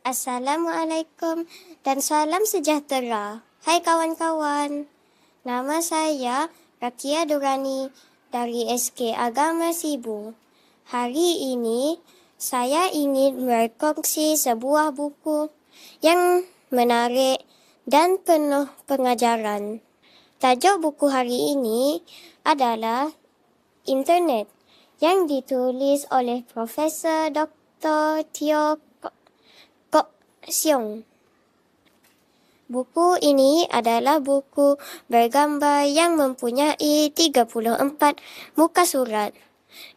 Assalamualaikum dan salam sejahtera. Hai kawan-kawan, nama saya Rakia Durani dari SK Agama Sibu. Hari ini saya ingin berkongsi sebuah buku yang menarik dan penuh pengajaran. Tajuk buku hari ini adalah Internet yang ditulis oleh Profesor Dr. Teo Kok Siong. Buku ini adalah buku bergambar yang mempunyai 34 muka surat.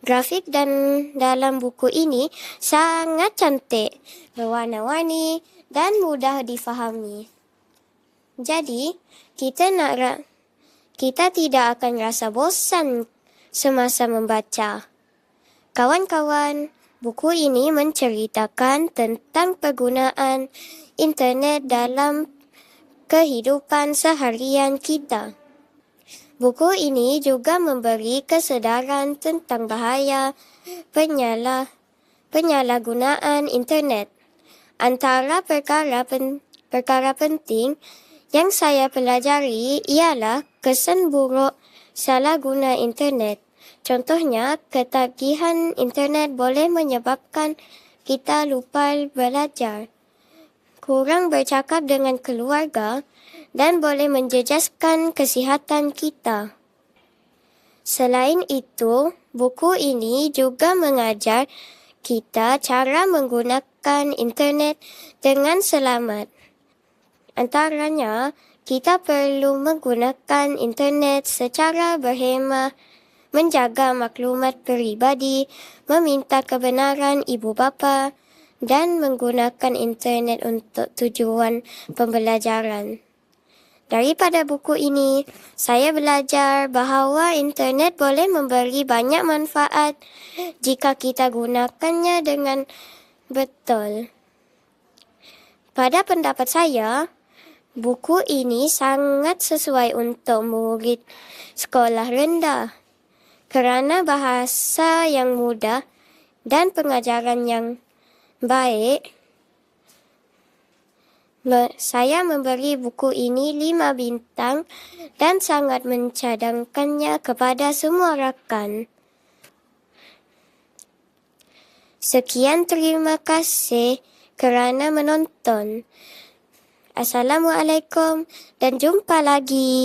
Grafik dan dalam buku ini sangat cantik, berwarna-warni dan mudah difahami. Jadi, kita tidak akan rasa bosan semasa membaca. Kawan-kawan, buku ini menceritakan tentang penggunaan internet dalam kehidupan seharian kita. Buku ini juga memberi kesedaran tentang bahaya penyalahgunaan internet. Antara perkara penting yang saya pelajari ialah kesan buruk salah guna internet. Contohnya, ketagihan internet boleh menyebabkan kita lupa belajar, kurang bercakap dengan keluarga, dan boleh menjejaskan kesihatan kita. Selain itu, buku ini juga mengajar kita cara menggunakan internet dengan selamat. Antaranya, kita perlu menggunakan internet secara berhemah, menjaga maklumat peribadi, meminta kebenaran ibu bapa, dan menggunakan internet untuk tujuan pembelajaran. Daripada buku ini, saya belajar bahawa internet boleh memberi banyak manfaat jika kita gunakannya dengan betul. Pada pendapat saya, buku ini sangat sesuai untuk murid sekolah rendah kerana bahasa yang mudah dan pengajaran yang baik. Saya memberi buku ini 5 bintang dan sangat mencadangkannya kepada semua rakan. Sekian, terima kasih kerana menonton. Assalamualaikum dan jumpa lagi.